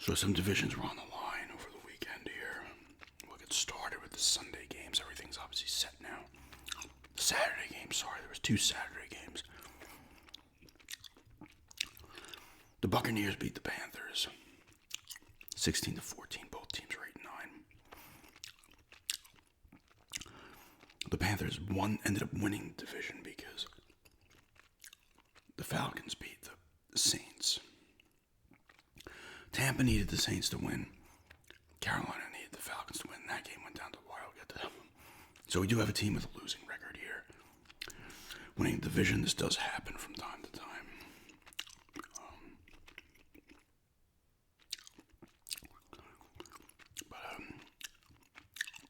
So some divisions were on the line over the weekend here. We'll get started with the Sunday games. Everything's obviously set now. Saturday games, sorry, there was 2 Saturday games. The Buccaneers beat the Panthers 16-14. Both teams are 8-9. The Panthers ended up winning the division because the Falcons beat the Saints. Tampa needed the Saints to win. Carolina needed the Falcons to win. That game went down to the wire. We'll get to that one. So we do have a team with a losing record here. Winning the division, this does happen from time to time.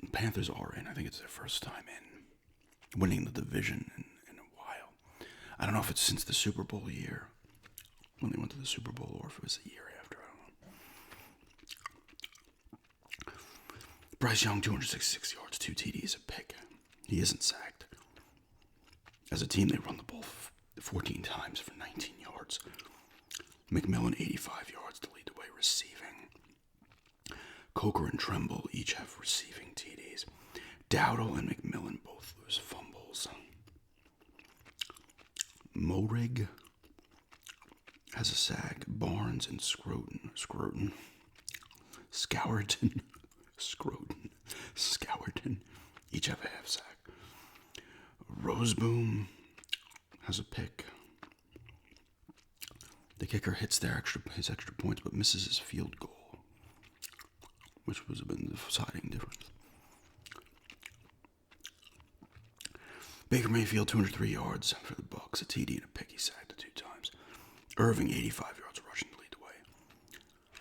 The Panthers are in. I think it's their first time in winning the division in a while. I don't know if it's since the Super Bowl year, when they went to the Super Bowl, or if it was the year after. I don't know. Bryce Young, 266 yards, 2 TDs, a pick. He isn't sacked. As a team, they run the ball 14 times for 19 yards. McMillan, 85 yards to lead the way receiving. Coker and Tremble each have receiving TDs. Dowdle and McMillan both lose fumbles. Morig has a sack. Barnes and Scroton, Scourton, each have a half sack. Roseboom has a pick. The kicker hits his extra points, but misses his field goal, which was been the deciding difference. Baker Mayfield, 203 yards for the Bucs, a TD and a pick. He sacked 2 times. Irving, 85 yards rushing to lead the way.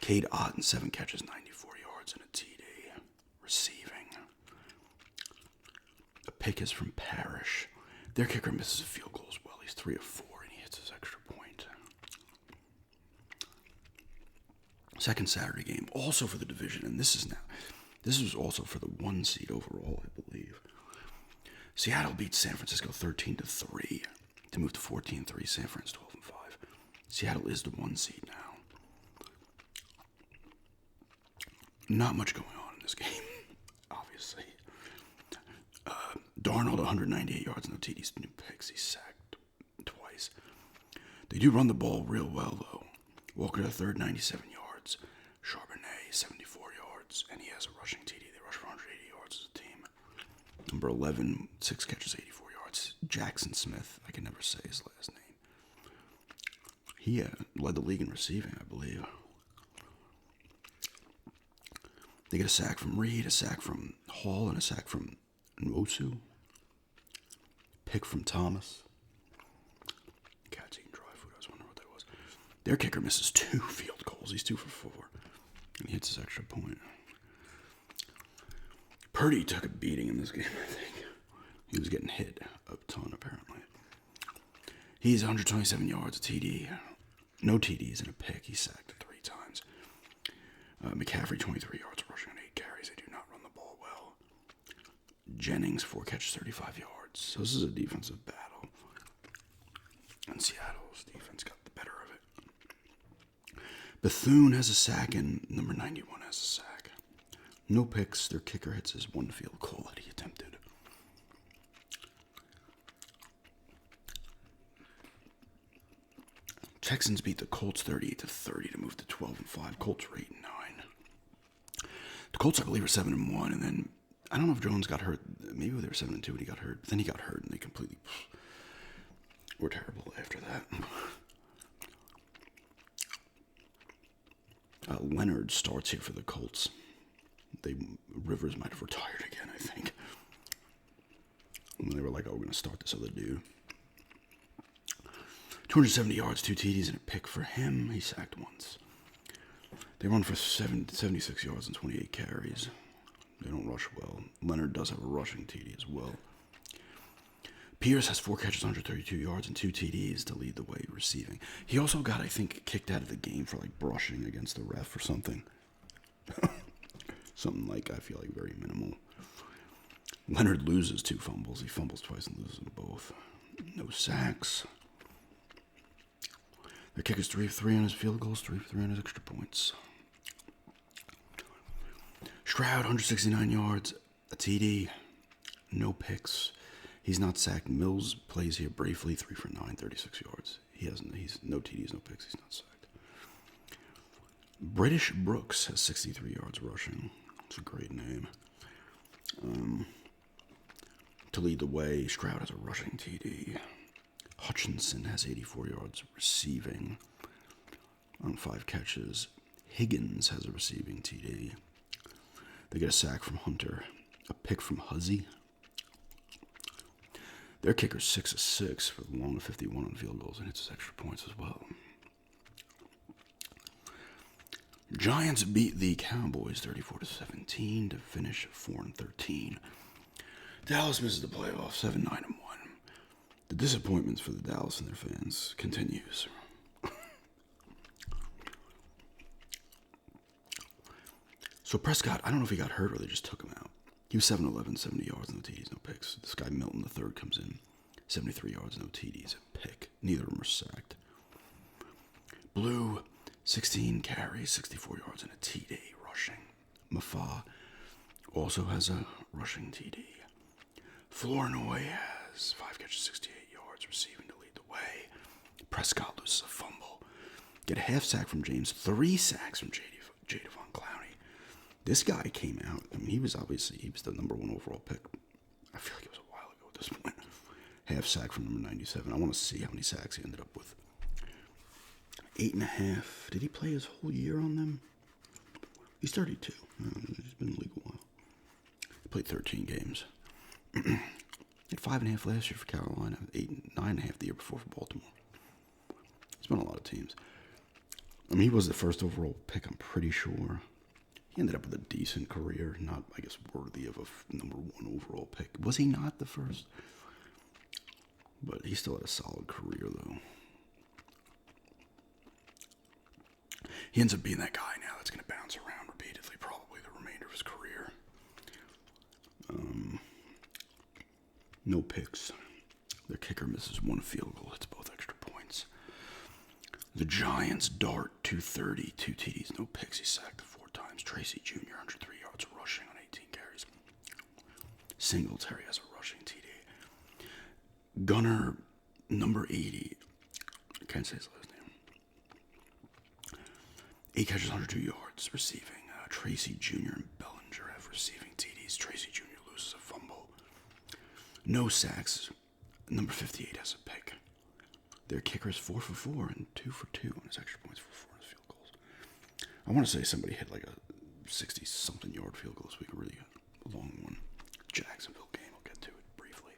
Cade Otton, 7 catches, 94 yards and a TD. Receiving. A pick is from Parrish. Their kicker misses a field goal as well. He's 3 of 4 and he hits his extra point. Second Saturday game, also for the division, and this was also for the 1 seed overall, I believe. Seattle beats San Francisco 13-3 to move to 14-3. San Francisco 12-5. Seattle is the 1 seed now. Not much going on in this game, obviously. Darnold, 198 yards, no TDs, no picks. He's sacked twice. They do run the ball real well, though. Walker, 3rd, 97 yards. Charbonnet, 74 yards, and he has a rushing TD. They rush for 180 yards as a team. Number 11, 6 catches, 84 yards. Jackson Smith, I can never say his last name. He led the league in receiving, I believe. They get a sack from Reed, a sack from Hall, and a sack from Nwosu. Pick from Thomas. Cat's eating dry food. I was wondering what that was. Their kicker misses 2 field goals. He's 2 for 4. And he hits his extra point. Purdy took a beating in this game, I think. He was getting hit a ton, apparently. He's 127 yards, a TD. No TDs and a pick. He's sacked 3 times. McCaffrey, 23 yards, rushing on 8 carries. They do not run the ball well. Jennings, 4 catches, 35 yards. So this is a defensive battle. And Seattle's defense got the better of it. Bethune has a sack, and number 91 has a sack. No picks. Their kicker hits his 1 field goal that he attempted. Texans beat the Colts 38-30 to move to 12-5. Colts are 8-9. The Colts, I believe, are 7-1, and then I don't know if Jones got hurt. Maybe they were 7-2 and he got hurt. But then he got hurt, and they completely were terrible after that. Leonard starts here for the Colts. Rivers might have retired again, I think. And they were like, "Oh, we're going to start this other dude." 270 yards, 2 TDs, and a pick for him. He sacked once. They run for 76 yards and 28 carries. They don't rush well. Leonard does have a rushing TD as well. Pierce has 4 catches, 132 yards, and 2 TDs to lead the way receiving. He also got, I think, kicked out of the game for like brushing against the ref or something. Something like, I feel like, very minimal. Leonard loses 2 fumbles. He fumbles twice and loses them both. No sacks. Their kick is 3 of 3 on his field goals, 3 of 3 on his extra points. Stroud, 169 yards, a TD, no picks. He's not sacked. Mills plays here briefly, 3 for 9, 36 yards. He's no TDs, no picks. He's not sacked. British Brooks has 63 yards rushing. It's a great name. To lead the way, Stroud has a rushing TD. Hutchinson has 84 yards receiving on 5 catches. Higgins has a receiving TD. They get a sack from Hunter, a pick from Huzzy. Their kicker's 6 of 6 for the long of 51 on field goals and hits his extra points as well. Giants beat the Cowboys 34-17 to finish 4-13. Dallas misses the playoffs 7-9-1. The disappointments for the Dallas and their fans continues. So Prescott, I don't know if he got hurt or they just took him out. He was 7-11, 70 yards, no TDs, no picks. This guy Milton III comes in, 73 yards, no TDs, a pick. Neither of them are sacked. Blue, 16 carries, 64 yards, and a TD rushing. Mafa also has a rushing TD. Flournoy has 5 catches, 68 yards, receiving to lead the way. Prescott loses a fumble. Get a half sack from James, 3 sacks from Jadavon Clowney. This guy came out. I mean, he was the number 1 overall pick. I feel like it was a while ago at this point. Half sack from number 97. I want to see how many sacks he ended up with. 8.5. Did he play his whole year on them? He's 32. He's been in the league a while. He played 13 games. He had 5.5 last year for Carolina. 9.5 the year before for Baltimore. He's been on a lot of teams. I mean, he was the first overall pick, I'm pretty sure. He ended up with a decent career, not, I guess, worthy of a number 1 overall pick. Was he not the first? But he still had a solid career, though. He ends up being that guy now that's going to bounce around repeatedly, probably the remainder of his career. No picks. Their kicker misses 1 field goal, hits both extra points. The Giants dart 230, 2 TDs, no picks. He sacked 4 times. Tracy Jr., 103 yards rushing on 18 carries. Singletary has a rushing TD. Gunner, number 80. I can't say his last name. 8 catches, 102 yards receiving. Tracy Jr. and Bellinger have receiving TDs. Tracy Jr. loses a fumble. No sacks. Number 58 has a pick. Their kicker is 4 for 4 and 2 for 2 on his extra points for 4 on his field goals. I want to say somebody hit like a 60-something yard field goal this week, a really long one. Jacksonville game, I'll get to it briefly.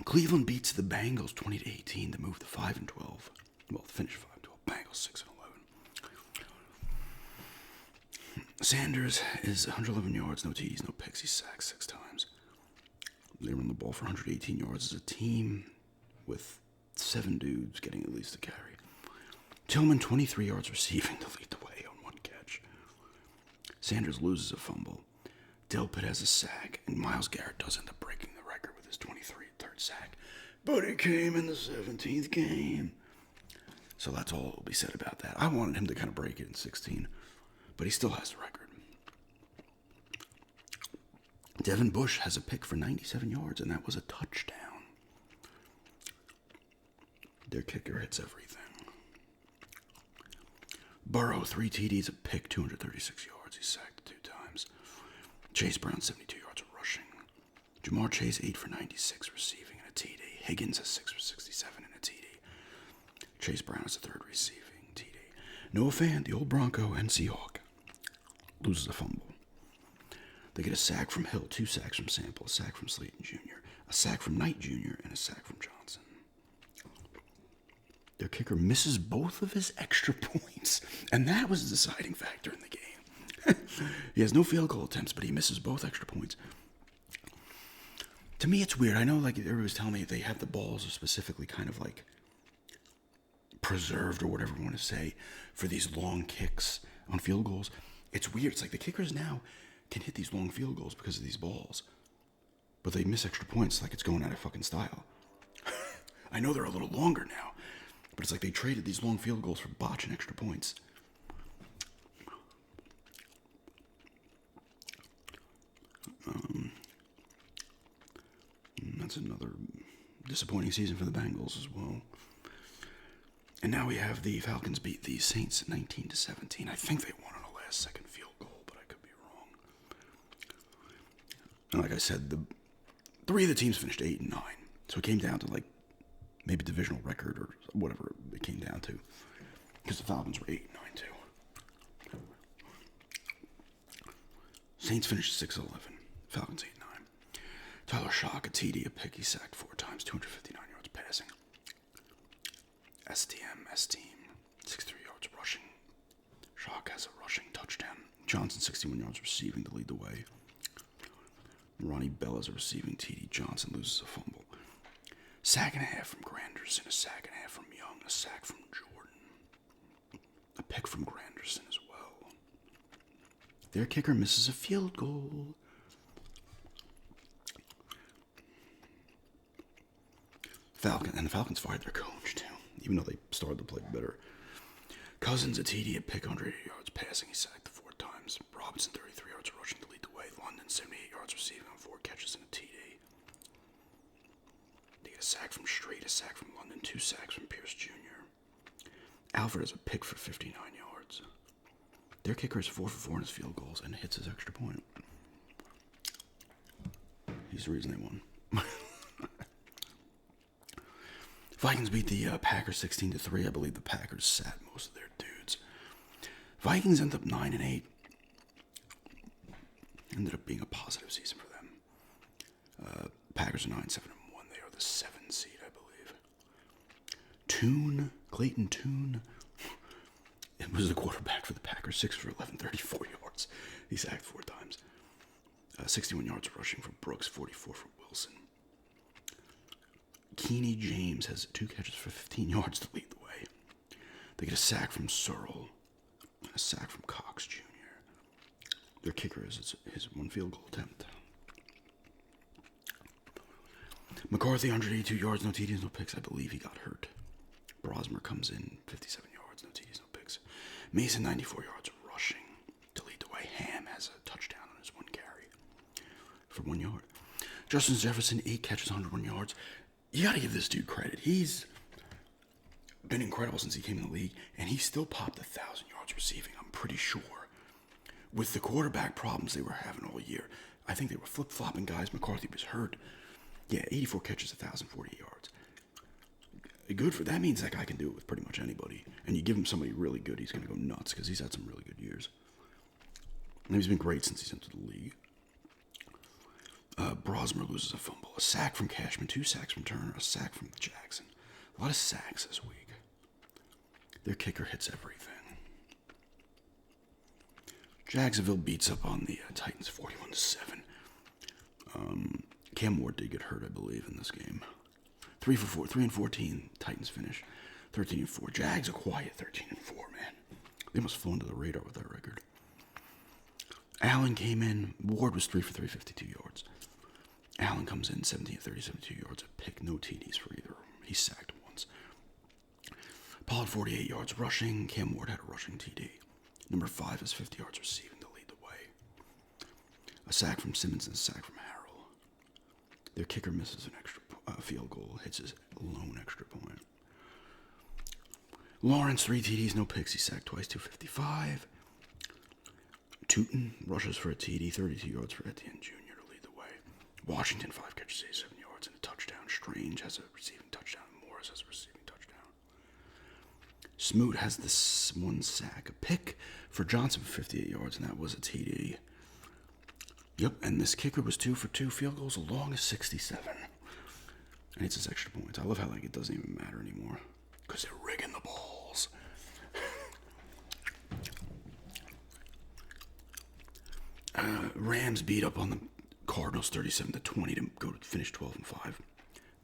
Cleveland beats the Bengals 20-18 to move to 5-12. Well, finish 5-12. Bengals 6-11. Sanders is 111 yards, no TDs, no picks. He's sacked 6 times. They run the ball for 118 yards as a team with 7 dudes getting at least a carry. Tillman, 23 yards receiving to lead the way on 1 catch. Sanders loses a fumble. Delpit has a sack, and Myles Garrett does end up breaking the record with his 23rd sack. But it came in the 17th game. So that's all that will be said about that. I wanted him to kind of break it in 16, but he still has the record. Devin Bush has a pick for 97 yards, and that was a touchdown. Their kicker hits everything. Burrow, 3 TDs, a pick, 236 yards. He's sacked 2 times. Chase Brown, 72 yards rushing. Jamar Chase, 8 for 96 receiving and a TD. Higgins has 6 for 67 and a TD. Chase Brown has a 3rd receiving TD. Noah Fant, the old Bronco and Seahawk, loses a fumble. They get a sack from Hill, 2 sacks from Sample, a sack from Slayton Jr., a sack from Knight Jr., and a sack from Johnson. Their kicker misses both of his extra points, and that was the deciding factor in the game. He has no field goal attempts, but he misses both extra points. To me, it's weird. I know, like, everybody was telling me they have the balls are specifically kind of, like, preserved or whatever you want to say for these long kicks on field goals. It's weird. It's like the kickers now can hit these long field goals because of these balls, but they miss extra points like it's going out of fucking style. I know they're a little longer now, but it's like they traded these long field goals for botching extra points. That's another disappointing season for the Bengals as well. And now we have the Falcons beat the Saints 19-17. I think they won on a last-second field goal, but I could be wrong. And like I said, the three of the teams finished 8-9, so it came down to like maybe divisional record or whatever it came down to, because the Falcons were 8-9 too. Saints finished 6-11. Falcons 8-9. Tyler Shock, a TD, a pick. He sacked 4 times, 259 yards passing. STM, S-Team, 63 yards rushing. Shock has a rushing touchdown. Johnson, 61 yards receiving to lead the way. Ronnie Bell has a receiving TD. Johnson loses a fumble. Sack and a half from Granderson, a sack and a half from Young, a sack from Jordan. A pick from Granderson as well. Their kicker misses a field goal. The Falcons fired their coach too, even though they started to play better. Cousins, a TD, a pick, 180 yards passing. He sacked 4 times. Robinson, 33 yards rushing to lead the way. London, 78 yards receiving on 4 catches and a TD. They get a sack from Street, a sack from London, 2 sacks from Pierce Jr. Alfred has a pick for 59 yards. Their kicker is 4 for 4 in his field goals and hits his extra point. He's the reason they won. Vikings beat the Packers 16-3. I believe the Packers sat most of their dudes. Vikings ended up 9-8. Ended up being a positive season for them. Packers are 9-7-1. They are the 7 seed, I believe. Clayton Tune. It was the quarterback for the Packers, 6 for 11, 34 yards. He sacked 4 times. 61 yards rushing for Brooks, 44 for Wilson. Keeney James has 2 catches for 15 yards to lead the way. They get a sack from Searle and a sack from Cox Jr. Their kicker is his 1 field goal attempt. McCarthy, 182 yards, no TDs, no picks. I believe he got hurt. Brosmer comes in, 57 yards, no TDs, no picks. Mason, 94 yards rushing to lead the way. Ham has a touchdown on his 1 carry for 1 yard. Justin Jefferson, 8 catches, 101 yards. You got to give this dude credit. He's been incredible since he came in the league, and he still popped 1,000 yards receiving, I'm pretty sure. With the quarterback problems they were having all year, I think they were flip-flopping guys. McCarthy was hurt. Yeah, 84 catches, 1,040 yards. Good for that. Means that guy can do it with pretty much anybody. And you give him somebody really good, he's going to go nuts because he's had some really good years. And he's been great since he's entered the league. Brosmer loses a fumble. A sack from Cashman, 2 sacks from Turner, a sack from Jackson. A lot of sacks this week. Their kicker hits everything. Jacksonville beats up on the Titans 41-7. Cam Ward did get hurt, I believe, in this game. 3-14. Titans finish 13-4. Jags a quiet 13-4, man. They must fall under the radar with that record. Allen came in. Ward was 3 for 3, 52 yards. Allen comes in 17-30, 72 yards. A pick, no TDs for either. He sacked once. Pollard 48 yards rushing. Cam Ward had a rushing TD. Number 5 is 50 yards receiving to lead the way. A sack from Simmons and a sack from Harrell. Their kicker misses an extra field goal, hits his lone extra point. Lawrence, 3 TDs, no picks. He sacked twice, 255. Tootin rushes for a TD, 32 yards for Etienne Jr. to lead the way. Washington, 5 catches, 87 yards, and a touchdown. Strange has a receiving touchdown. Morris has a receiving touchdown. Smoot has this 1 sack. A pick for Johnson for 58 yards, and that was a TD. Yep, and this kicker was 2 for 2 field goals, a long as 67. And it's his extra points. I love how it doesn't even matter anymore. Because they're rigging the balls. Rams beat up on the Cardinals 37-20 to go to finish 12-5.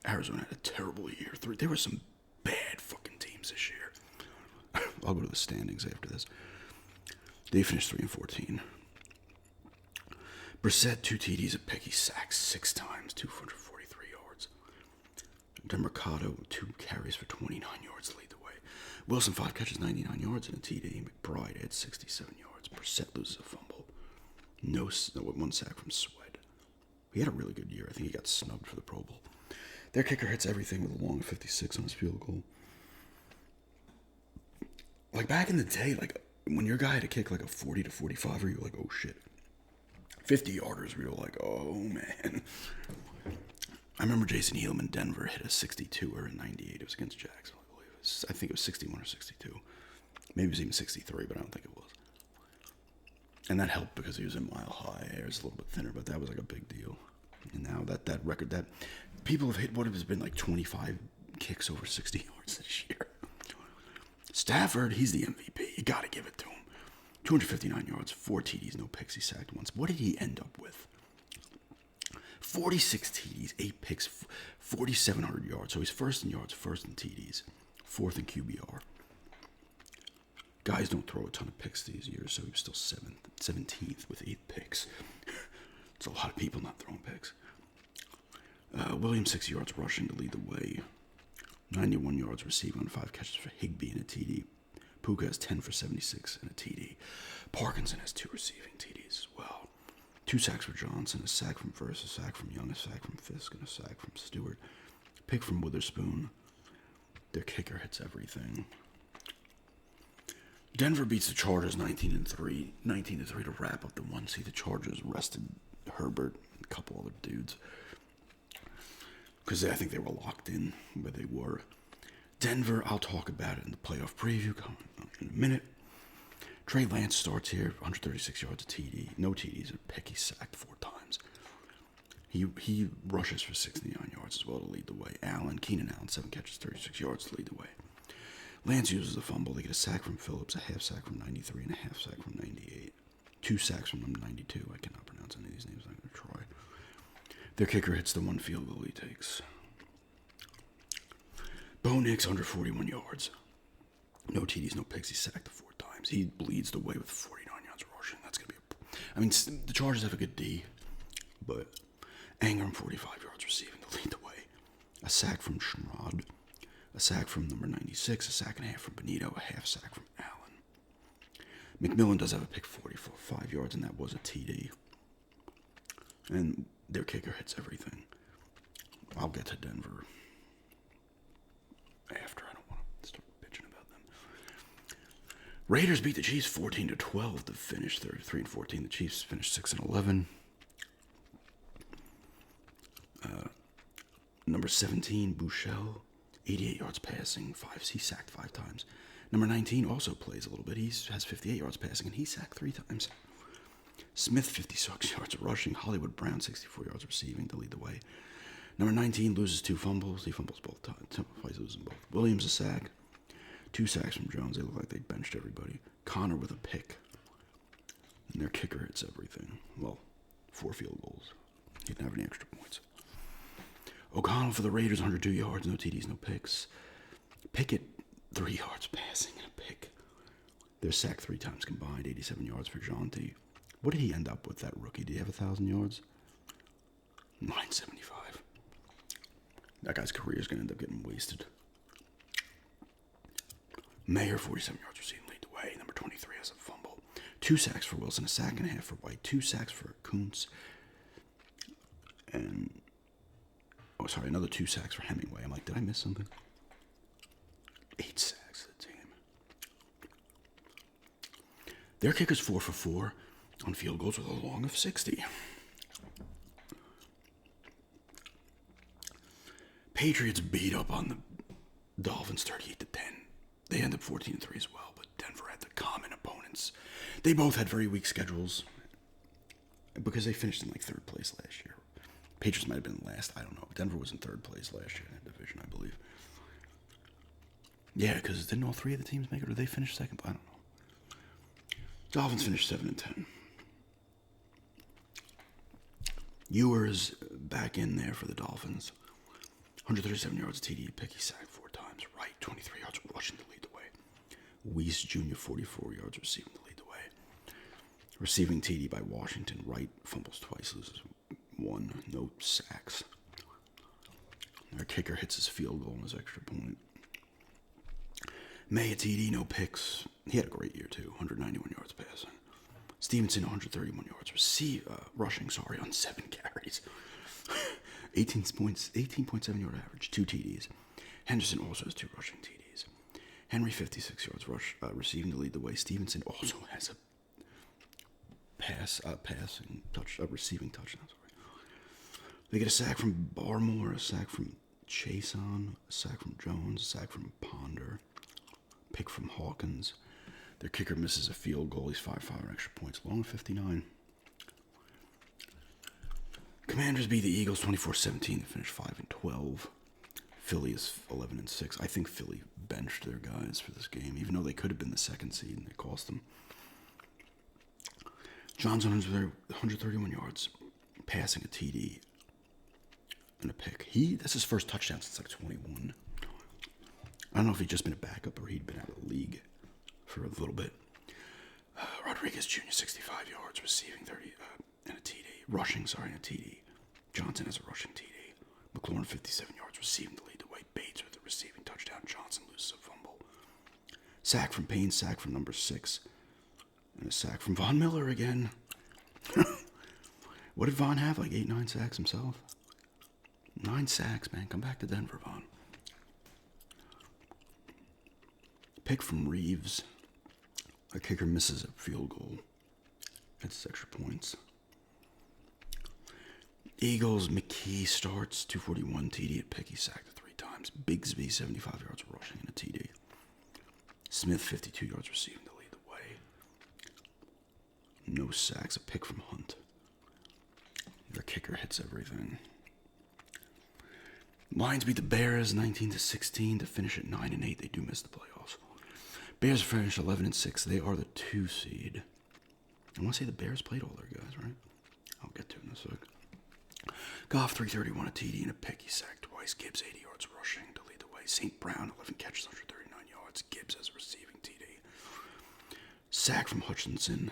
Arizona had a terrible year. There were some bad fucking teams this year. I'll go to the standings after this. They finished 3-14. Brissett, 2 TDs, a pick. He sacked 6 times, 243 yards. DeMercado, 2 carries for 29 yards to lead the way. Wilson, 5 catches, 99 yards, and a TD. McBride had 67 yards. Brissett loses a fumble. No 1 sack from Sweat. He had a really good year. I think he got snubbed for the Pro Bowl. Their kicker hits everything with a long 56 on his field goal. Like back in the day, like when your guy had to kick like a 40 to 45, you're like, oh shit. 50-yarders, we were like, oh man. I remember Jason Elam in Denver hit a 62er in 98. It was against Jacksonville, I believe. I think it was 61 or 62. Maybe it was even 63, but I don't think it was. And that helped because he was in Mile High. It was a little bit thinner, but that was like a big deal. And now that record, that people have hit, what has been like 25 kicks over 60 yards this year. Stafford, he's the MVP. You got to give it to him. 259 yards, 4 TDs, no picks. He sacked once. What did he end up with? 46 TDs, 8 picks, 4,700 yards. So he's first in yards, first in TDs, fourth in QBR. Guys don't throw a ton of picks these years, so he was still 17th with 8 picks. It's a lot of people not throwing picks. Williams, 6 yards rushing to lead the way. 91 yards receiving on 5 catches for Higbee and a TD. Puka has 10 for 76 and a TD. Parkinson has 2 receiving TDs as well. 2 sacks for Johnson, a sack from First, a sack from Young, a sack from Fisk, and a sack from Stewart. Pick from Witherspoon. Their kicker hits everything. Denver beats the Chargers 19-3. 19-3 to wrap up the 1 seed. The Chargers rested Herbert and a couple other dudes. Because I think they were locked in where they were. Denver, I'll talk about it in the playoff preview coming in a minute. Trey Lance starts here, 136 yards of TD. No TDs, a pick. He sacked 4 times. He rushes for 69 yards as well to lead the way. Keenan Allen, 7 catches, 36 yards to lead the way. Lance uses a fumble. They get a sack from Phillips, a half sack from 93, and a half sack from 98. 2 sacks from number 92. I cannot pronounce any of these names. I'm going to try. Their kicker hits the 1 field goal he takes. Bo Nix, 141 yards. No TDs, no picks. He sacked 4 times. He bleeds the way with 49 yards rushing. That's going to be I mean, the Chargers have a good D, but Ingram, 45 yards receiving to lead the way. A sack from Sherrod. A sack from number 96. A sack and a half from Benito. A half sack from Allen. McMillan does have a pick 45 yards, and that was a TD. And their kicker hits everything. I'll get to Denver after. I don't want to start bitching about them. Raiders beat the Chiefs 14-12 to finish 33-14. The Chiefs finished 6-11. Number 17, Bouchel, 88 yards passing, he sacked 5 times. Number 19 also plays a little bit. He has 58 yards passing, and he sacked 3 times. Smith, 56 yards rushing. Hollywood Brown, 64 yards receiving to lead the way. Number 19 loses 2 fumbles. He fumbles both times. Twice losing both. Williams, a sack. 2 sacks from Jones. They look like they benched everybody. Connor with a pick. And their kicker hits everything. Well, 4 field goals. He didn't have any extra points. O'Connell for the Raiders, 102 yards. No TDs, no picks. Pickett, 3 yards passing and a pick. They're sacked 3 times combined. 87 yards for Jonty. What did he end up with, that rookie? Did he have 1,000 yards? 975. That guy's career is going to end up getting wasted. Mayer, 47 yards receiving, lead the way. Number 23 has a fumble. 2 sacks for Wilson, a sack and a half for White. 2 sacks for Kuntz. And, another 2 sacks for Hemingway. I'm like, did I miss something? 8 sacks for the team. Their kicker's 4 for 4 on field goals with a long of 60. Patriots beat up on the Dolphins 38-10. They end up 14-3 as well, but Denver had the common opponents. They both had very weak schedules because they finished in like 3rd place last year. Patriots might have been last, I don't know. Denver was in 3rd place last year in that division, I believe. Yeah, because didn't all 3 of the teams make it, or did they finish 2nd? I don't know. Dolphins finished 7-10. Ewers back in there for the Dolphins. 137 yards TD, pick. He sacked 4 times. Wright, 23 yards rushing to lead the way. Weiss Jr., 44 yards receiving to lead the way. Receiving TD by Washington. Wright fumbles twice, loses 1. No sacks. Our kicker hits his field goal on his extra point. May, a TD, no picks. He had a great year, too. 191 yards passing. Stevenson, 131 yards rushing, on 7 carries. 18.7 yard average, 2 TDs. Henderson also has 2 rushing TDs. Henry 56 yards receiving to lead the way. Stevenson also has a receiving touchdown. Sorry. They get a sack from Barmore, a sack from Chason, a sack from Jones, a sack from Ponder, pick from Hawkins. Their kicker misses a field goal. He's 5-5 extra points. Long of 59. Commanders beat the Eagles 24-17 to finish 5-12. Philly is 11-6. I think Philly benched their guys for this game, even though they could have been the second seed and they cost them. Johnson 131 yards, passing a TD and a pick. That's his first touchdown since like 21. I don't know if he'd just been a backup or he'd been out of the league for a little bit. Rodriguez Jr. 65 yards, receiving 30 and a TD. Rushing, and a TD. Johnson has a rushing TD. McLaurin 57 yards, receiving to lead the way. Bates with a receiving touchdown. Johnson loses a fumble. Sack from Payne, sack from number 6. And a sack from Von Miller again. What did Von have? Like 8-9 sacks himself? 9 sacks, man. Come back to Denver, Von. Pick from Reeves. A kicker misses a field goal. It's extra points. Eagles, McKee starts, 241 TD at pick. He sacked it 3 times. Bigsby, 75 yards rushing and a TD. Smith, 52 yards receiving to lead the way. No sacks, a pick from Hunt. Their kicker hits everything. Lions beat the Bears 19-16 to finish at 9-8. They do miss the playoffs. Bears finished 11-6. They are the 2 seed. I want to say the Bears played all their guys, right? I'll get to it in a sec. Goff 331 a TD and a pick. He sacked twice. Gibbs 80 yards rushing to lead the way. St. Brown 11 catches, 139 yards. Gibbs has a receiving TD. Sack from Hutchinson.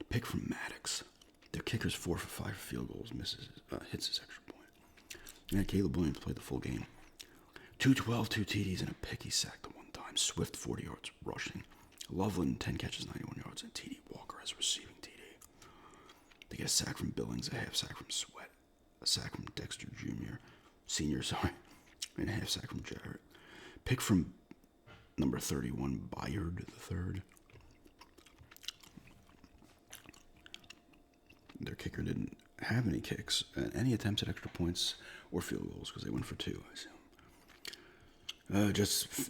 Pick from Maddox. Their kicker's 4 for 5 field goals. Hits his extra point. Yeah, Caleb Williams played the full game. 212, 2 TDs and a pick. He sacked the 1 time. Swift 40 yards rushing. Loveland 10 catches, 91 yards and TD. Walker has a receiving TD. They get a sack from Billings, a half sack from Sweat, a sack from Dexter Senior, and a half sack from Jarrett. Pick from number 31, Byard III. Their kicker didn't have any kicks, any attempts at extra points or field goals because they went for 2, I assume.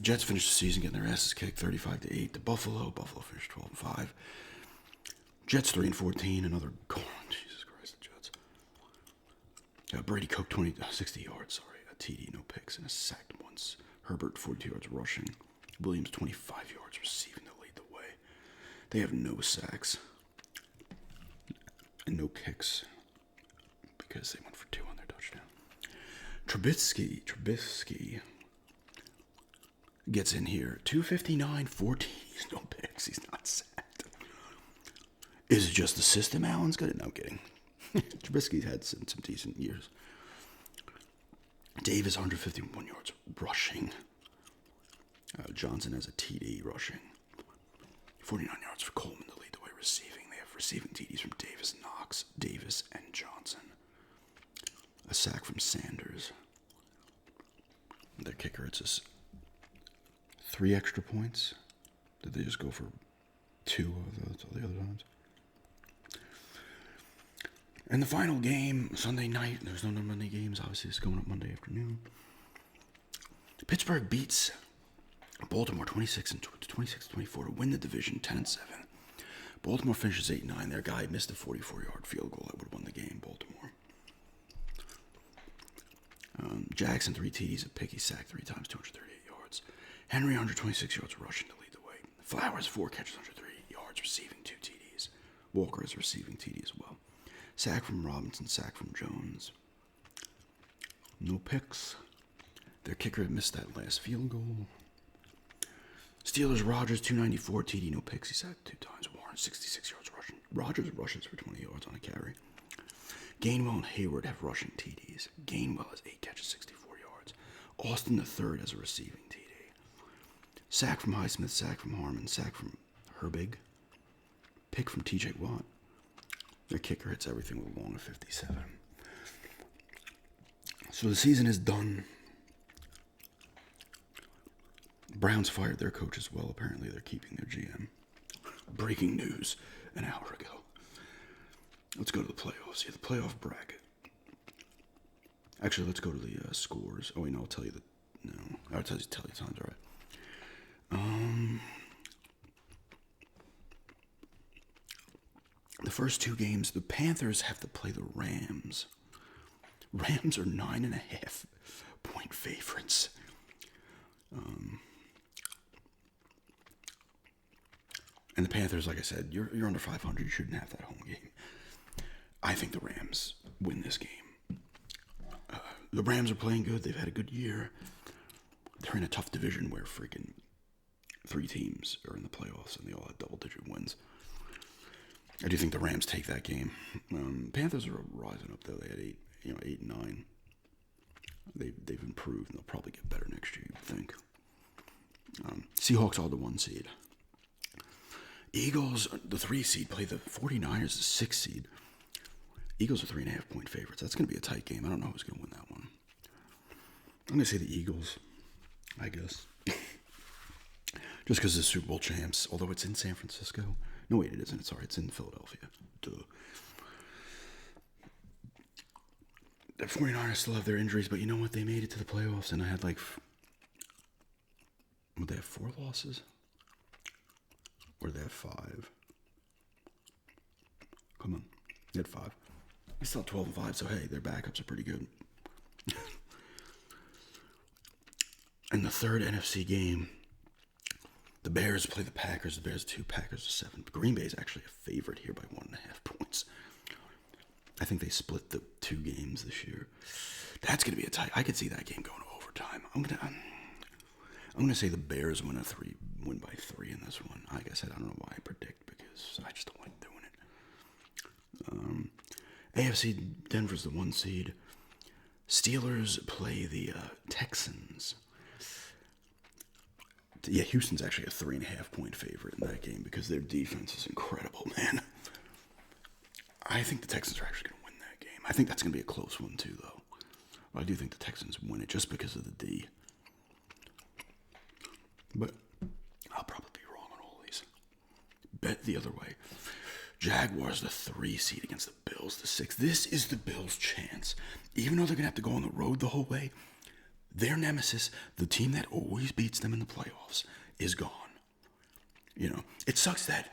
Jets finished the season getting their asses kicked 35-8 to Buffalo. Buffalo finished 12-5. Jets 3-14, another goal. Jesus Christ, the Jets. Brady Cook 60 yards, a TD, no picks, and a sacked once. Herbert 42 yards rushing. Williams 25 yards receiving to lead the way. They have no sacks and no kicks because they went for 2 on their touchdown. Trubisky gets in here. 259, 4 TDs, no picks. He's not sacked. Is it just the system Allen's got it? No, I'm kidding. Trubisky's had some decent years. Davis, 151 yards rushing. Johnson has a TD rushing. 49 yards for Coleman to lead the way receiving. They have receiving TDs from Davis, Knox, Davis, and Johnson. A sack from Sanders. Their kicker, it's just 3 extra points. Did they just go for 2 of the other times? And the final game, Sunday night. There's no Monday games. Obviously, it's going up Monday afternoon. Pittsburgh beats Baltimore 26-24 to win the division 10-7. Baltimore finishes 8-9. Their guy missed a 44-yard field goal that would have won the game. Baltimore. Jackson 3 TDs, a pick. He sacked 3 times, 238 yards. Henry 126 yards rushing to lead the way. Flowers 4 catches, 103 yards, receiving 2 TDs. Walker is receiving TD as well. Sack from Robinson, sack from Jones. No picks. Their kicker missed that last field goal. Steelers, Rodgers, 294 TD, no picks. He sacked 2 times. Warren, 66 yards rushing. Rodgers rushes for 20 yards on a carry. Gainwell and Hayward have rushing TDs. Gainwell has 8 catches, 64 yards. Austin III has a receiving TD. Sack from Highsmith, sack from Harmon, sack from Herbig. Pick from TJ Watt. Their kicker hits everything with a long of 57. So the season is done. Browns fired their coach as well. Apparently they're keeping their GM. Breaking news an hour ago. Let's go to the playoffs. Yeah, the playoff bracket. Actually, let's go to the scores. Oh, wait, no, I'll tell you the... No, I'll tell you times, all right. The first two games, the Panthers have to play the Rams. Rams are 9.5-point favorites. And the Panthers, like I said, you're under 500. You shouldn't have that home game. I think the Rams win this game. The Rams are playing good. They've had a good year. They're in a tough division where freaking 3 teams are in the playoffs and they all have double-digit wins. I do think the Rams take that game. Panthers are rising up though. They had 8 and 9. They've improved and they'll probably get better next year, I think. Seahawks are the 1 seed. Eagles, the 3 seed, play the 49ers, the 6 seed. Eagles are 3.5-point favorites. That's going to be a tight game. I don't know who's going to win that one. I'm going to say the Eagles, I guess. Just because the Super Bowl champs, although it's in San Francisco. No, wait, it isn't. Sorry, it's in Philadelphia. Duh. The 49ers still have their injuries, but you know what? They made it to the playoffs, and I had would they have 4 losses? Or did they have 5? Come on. They had 5. They still have 12-5, so hey, their backups are pretty good. And the third NFC game, the Bears play the Packers. The Bears 2, Packers 7. Green Bay is actually a favorite here by 1.5 points. I think they split the 2 games this year. That's going to be a tight. I could see that game going to overtime. I'm gonna say the Bears win by 3 in this one. Like I said, I don't know why I predict because I just don't like doing it. AFC, Denver's the 1 seed. Steelers play the Texans. Yeah, Houston's actually a 3.5-point favorite in that game because their defense is incredible, man. I think the Texans are actually going to win that game. I think that's going to be a close one too, though. But I do think the Texans win it just because of the D. But I'll probably be wrong on all these. Bet the other way. Jaguars, the 3 seed against the Bills, the 6. This is the Bills' chance. Even though they're going to have to go on the road the whole way, their nemesis, the team that always beats them in the playoffs, is gone. You know, it sucks that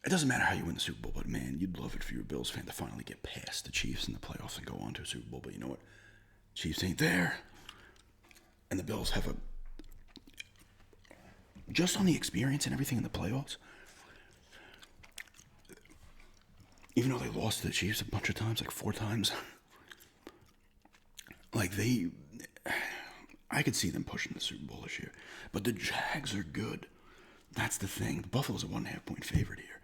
it doesn't matter how you win the Super Bowl, but man, you'd love it for your Bills fan to finally get past the Chiefs in the playoffs and go on to a Super Bowl. But you know what? Chiefs ain't there. And the Bills have just on the experience and everything in the playoffs, even though they lost to the Chiefs a bunch of times, like 4 times, I could see them pushing the Super Bowl this year. But the Jags are good. That's the thing. The Buffalo's a 1.5-point favorite here.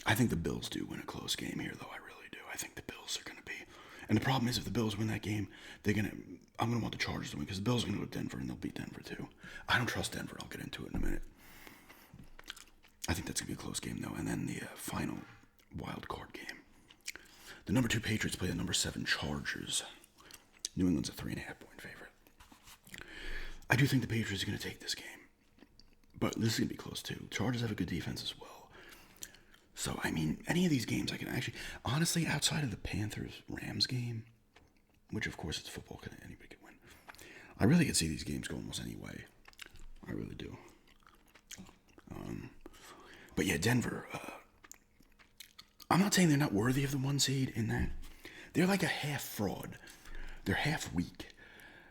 I think the Bills do win a close game here, though. I really do. I think the Bills are going to be. And the problem is, if the Bills win that game, I'm going to want the Chargers to win because the Bills are going to go to Denver and they'll beat Denver too. I don't trust Denver. I'll get into it in a minute. I think that's going to be a close game, though. And then the final Wildcard game. The number 2 Patriots play the number 7 Chargers. New England's a 3.5-point favorite. I do think the Patriots are going to take this game. But this is going to be close, too. Chargers have a good defense as well. So, I mean, any of these games I can actually... Honestly, outside of the Panthers-Rams game, which, of course, it's football, anybody can win, I really could see these games go almost any way. I really do. But, yeah, Denver... I'm not saying they're not worthy of the 1 seed in that. They're like a half fraud. They're half weak.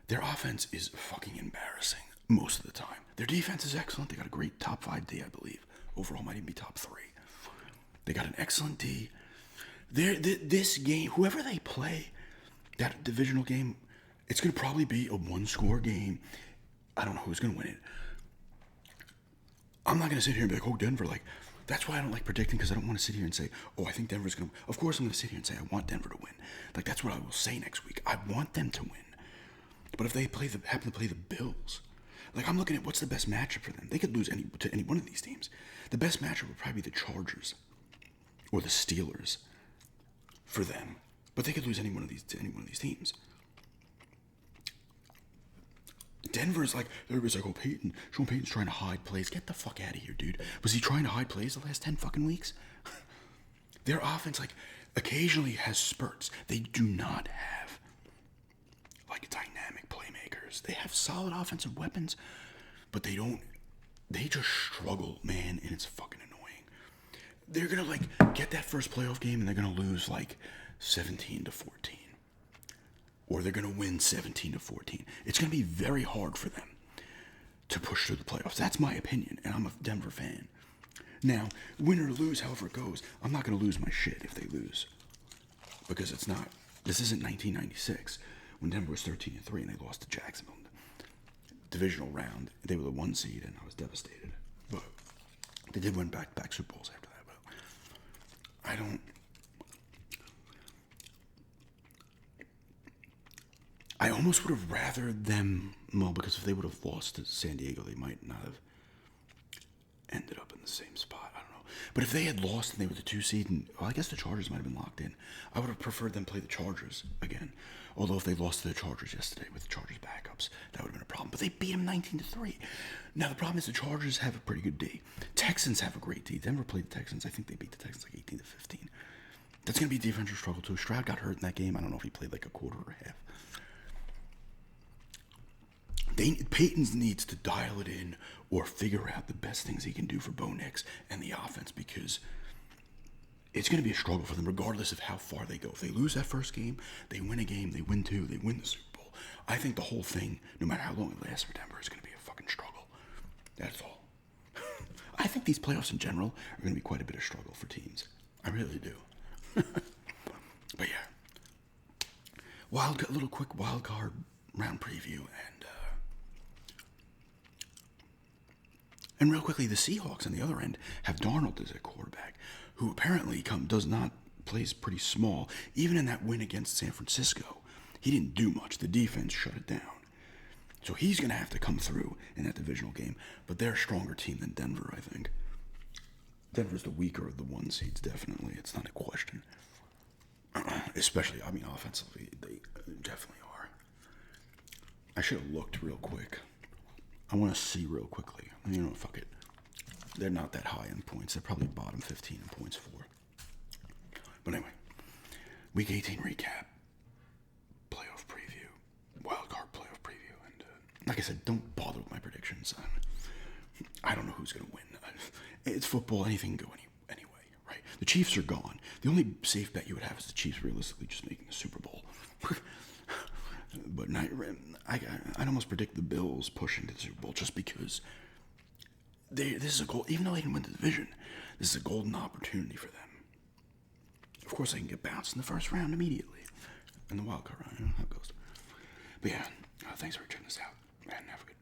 Their offense is fucking embarrassing most of the time. Their defense is excellent. They got a great top 5 D, I believe. Overall, might even be top 3. They got an excellent D. This game, whoever they play, that divisional game, it's going to probably be a 1-score game. I don't know who's going to win it. I'm not going to sit here and be like, oh, Denver, that's why I don't like predicting, because I don't want to sit here and say, oh, I think Denver's going to... Of course I'm going to sit here and say I want Denver to win. That's what I will say next week. I want them to win. But if they happen to play the Bills, I'm looking at what's the best matchup for them. They could lose to any one of these teams. The best matchup would probably be the Chargers or the Steelers for them. But they could lose any one of these to any one of these teams. Denver's like, everybody's like, oh, Sean Payton's trying to hide plays. Get the fuck out of here, dude. Was he trying to hide plays the last 10 fucking weeks? Their offense, like, occasionally has spurts. They do not have, like, dynamic playmakers. They have solid offensive weapons, but they just struggle, man, and it's fucking annoying. They're gonna, like, get that first playoff game, and they're gonna lose, like, 17-14. Or they're going to win 17-14. It's going to be very hard for them to push through the playoffs. That's my opinion, and I'm a Denver fan. Now, win or lose, however it goes, I'm not going to lose my shit if they lose. Because it's not, this isn't 1996, when Denver was 13-3 and they lost to Jacksonville. Divisional round, they were the 1 seed, and I was devastated. But they did win back-to-back Super Bowls after that. But I almost would have rather them, well, because if they would have lost to San Diego, they might not have ended up in the same spot. I don't know. But if they had lost and they were the 2 seed, and, well, I guess the Chargers might have been locked in. I would have preferred them play the Chargers again. Although if they lost to the Chargers yesterday with the Chargers backups, that would have been a problem. But they beat them 19-3. Now, the problem is the Chargers have a pretty good D. Texans have a great D. Denver played the Texans. I think they beat the Texans like 18-15. That's going to be a defensive struggle, too. Stroud got hurt in that game. I don't know if he played like a quarter or a half. Peyton needs to dial it in or figure out the best things he can do for Bo Nix and the offense, because it's going to be a struggle for them regardless of how far they go. If they lose that first game, they win a game, they win 2, they win the Super Bowl. I think the whole thing, no matter how long it lasts for Denver, is going to be a fucking struggle. That's all. I think these playoffs in general are going to be quite a bit of struggle for teams. I really do. But yeah. A little quick wild card round preview, and real quickly, the Seahawks on the other end have Darnold as a quarterback, who apparently plays pretty small. Even in that win against San Francisco, he didn't do much. The defense shut it down. So he's going to have to come through in that divisional game. But they're a stronger team than Denver, I think. Denver's the weaker of the 1 seeds, definitely. It's not a question. Especially, offensively, they definitely are. I should have looked real quick. I want to see real quickly. Fuck it. They're not that high in points. They're probably bottom 15 in points for. But anyway, Week 18 recap, playoff preview, wildcard playoff preview, and like I said, don't bother with my predictions. I don't know who's going to win. It's football. Anything can go anyway, right? The Chiefs are gone. The only safe bet you would have is the Chiefs realistically just making the Super Bowl. But I'd almost predict the Bills pushing to the Super Bowl just because this is a goal. Even though they didn't win the division, this is a golden opportunity for them. Of course, they can get bounced in the first round immediately in the wild card round. You know how it goes. But yeah, thanks for checking this out, and have a good